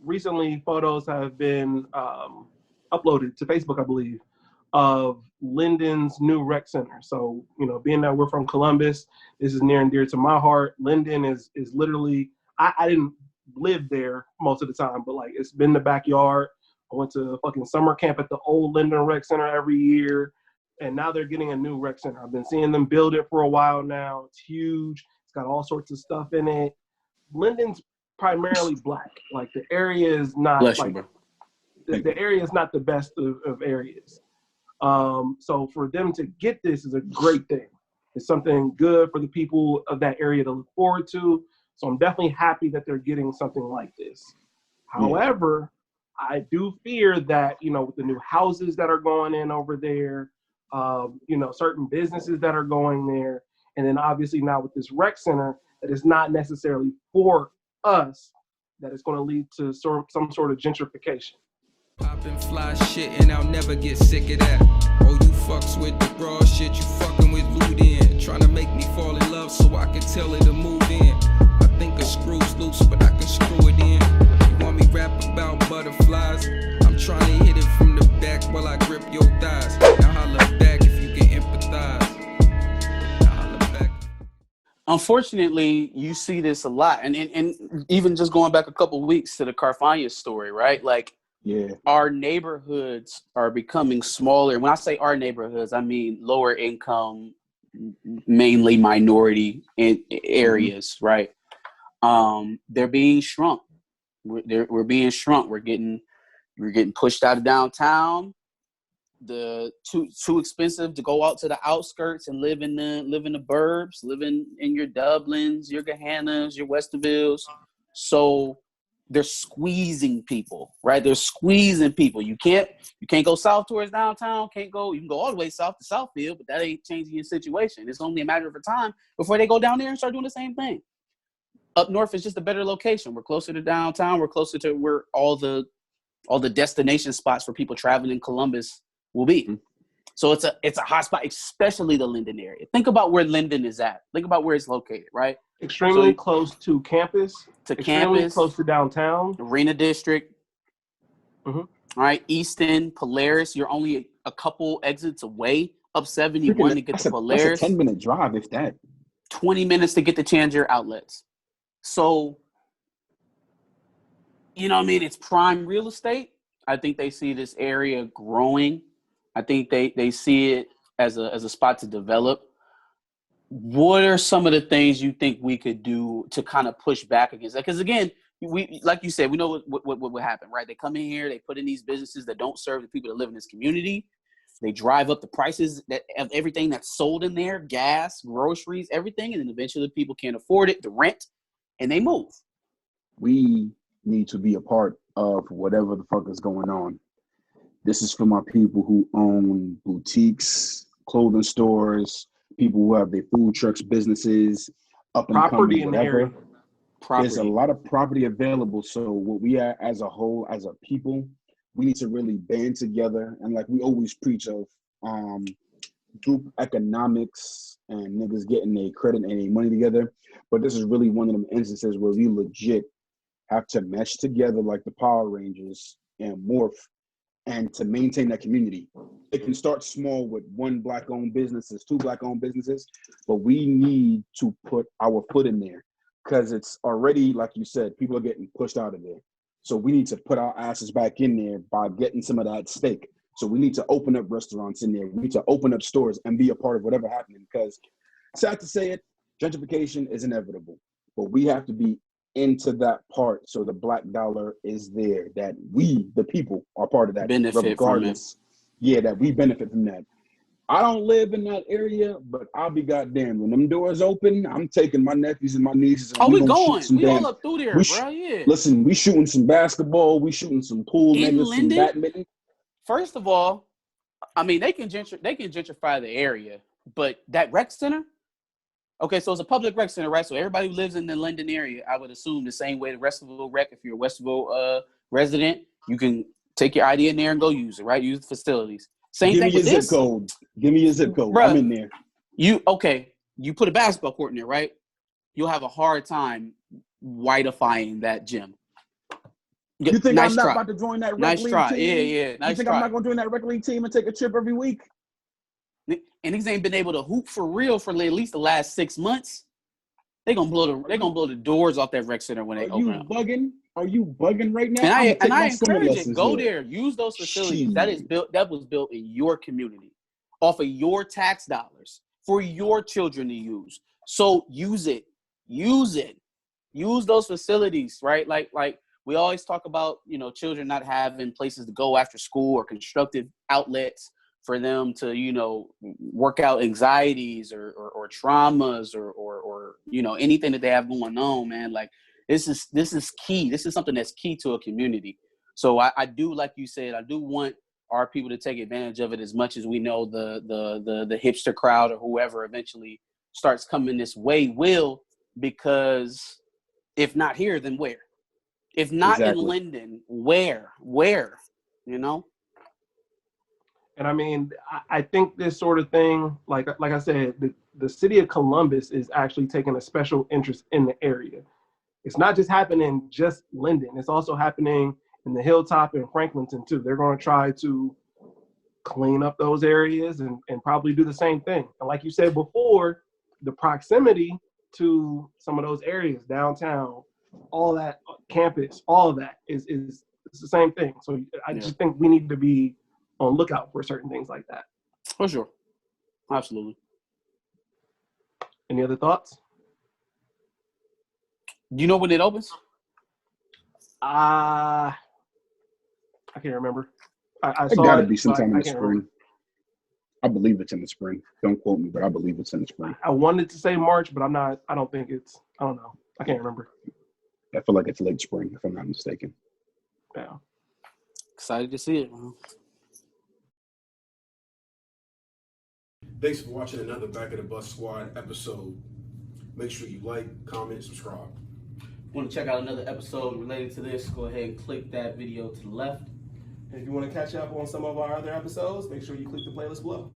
recently photos have been uploaded to Facebook, I believe, of Linden's new rec center. So, being that we're from Columbus, this is near and dear to my heart. Linden is literally, I didn't live there most of the time, but like it's been the backyard. I went to fucking summer camp at the old Linden Rec Center every year, and now they're getting a new rec center. I've been seeing them build it for a while now. It's huge. It's got all sorts of stuff in it. Linden's primarily Black. Like the area is not the area is not the best of areas. So for them to get this is a great thing. It's something good for the people of that area to look forward to. So I'm definitely happy that they're getting something like this. However, I do fear that, with the new houses that are going in over there, certain businesses that are going there, and then obviously now with this rec center that is not necessarily for us, that it's going to lead to some sort of gentrification. Poppin' fly shit and I'll never get sick of that. Oh, you fucks with the raw shit, you fucking with Linden. Trying to make me fall in love so I can tell her to move in. I think a screw's loose, but I can screw it in. You want me rap about butterflies? I'm trying to hit it from the back while I grip your thighs. Now holla back if you can empathize. Now holla back. Unfortunately, you see this a lot. And even just going back a couple weeks to the Carfagna story, right? Like, our neighborhoods are becoming smaller. When I say our neighborhoods, I mean lower income, mainly minority areas, right? They're being shrunk. We're being shrunk. We're getting pushed out of downtown. The too expensive to go out to the outskirts and live in the burbs, living in your Dublins, your Gahannas, your Westervilles. So they're squeezing people, right? They're squeezing people. You can't go south towards downtown. You can go all the way south to Southfield, but that ain't changing your situation. It's only a matter of time before they go down there and start doing the same thing. Up north is just a better location. We're closer to downtown. We're closer to where all the destination spots for people traveling in Columbus will be. Mm-hmm. So it's a hot spot, especially the Linden area. Think about where Linden is at. Think about where it's located, right? Extremely close to campus. Extremely close to downtown. Arena District. Mm-hmm. All right, Easton, Polaris. You're only a couple exits away up 71 to get to Polaris. That's a 10-minute drive, if that. 20 minutes to get to Chandler outlets. So, it's prime real estate. I think they see this area growing. I think they see it as a spot to develop. What are some of the things you think we could do to kind of push back against that? Because again, we like you said, we know what would happen, right? They come in here, they put in these businesses that don't serve the people that live in this community. They drive up the prices of everything that's sold in there, gas, groceries, everything, and then eventually people can't afford it, the rent, and they move. We need to be a part of whatever the fuck is going on. This is for my people who own boutiques, clothing stores, people who have their food trucks, businesses, up and property coming, in the area. There's a lot of property available. So what we are as a whole, as a people, we need to really band together. And like we always preach of group economics and niggas getting their credit and their money together. But this is really one of them instances where we legit have to mesh together like the Power Rangers and morph, and to maintain that community. It can start small with 1 Black-owned businesses, 2 Black-owned businesses, but we need to put our foot in there because it's already, like you said, people are getting pushed out of there. So we need to put our asses back in there by getting some of that stake. So we need to open up restaurants in there. We need to open up stores and be a part of whatever happening because, sad to say it, gentrification is inevitable, but we have to be into that part so the Black dollar is there, that we, the people, are part of that. Benefit regardless. From it. Yeah, that we benefit from that. I don't live in that area, but I'll be goddamn. When them doors open, I'm taking my nephews and my nieces. And we going. We all up through there, bro. Yeah. Listen, we shooting some basketball. We shooting some pool, niggas, some badminton. First of all, I mean, they can gentrify the area, but that rec center, okay, so it's a public rec center, right? So everybody who lives in the Linden area, I would assume the same way the Westerville rec, if you're a Westerville resident, you can take your ID in there and go use it, right? Use the facilities. Same thing with this. Give me your zip code. Bruh, I'm in there. You put a basketball court in there, right? You'll have a hard time whiteifying that gym. You think Nice I'm not try. about to join that rec Nice league try. team? Yeah. Nice You think try. I'm not gonna join that rec league team and take a trip every week? And these ain't been able to hoop for real for at least the last 6 months. They're gonna blow the doors off that rec center when they open up. Are you bugging right now? And I swimming encourage it. lessons Go there. there. Use those facilities. Shit. That was built in your community, off of your tax dollars for your children to use. So use it. Use it. Use those facilities, right? Like we always talk about, children not having places to go after school or constructive outlets for them to, work out anxieties or traumas or anything that they have going on, man. Like this is key. This is something that's key to a community. So I do, like you said, I do want our people to take advantage of it as much as we know the hipster crowd or whoever eventually starts coming this way will, because if not here, then where? If not in Linden, where? And I mean, I think this sort of thing, like I said, the city of Columbus is actually taking a special interest in the area. It's not just happening just Linden. It's also happening in the Hilltop and Franklinton too. They're going to try to clean up those areas and probably do the same thing. And like you said before, the proximity to some of those areas, downtown, all that campus, all of that is it's the same thing. So I just think we need to be on lookout for certain things like that. For sure. Absolutely. Any other thoughts? Do you know when it opens? I can't remember. I It saw gotta it, be sometime in the spring. Remember. I believe it's in the spring. Don't quote me, but I believe it's in the spring. I wanted to say March, but I don't think it's. I don't know. I can't remember. I feel like it's late spring, if I'm not mistaken. Yeah. Excited to see it, man. Thanks for watching another Back of the Bus Squad episode. Make sure you like, comment, subscribe. Want to check out another episode related to this, go ahead and click that video to the left. And if you want to catch up on some of our other episodes, make sure you click the playlist below.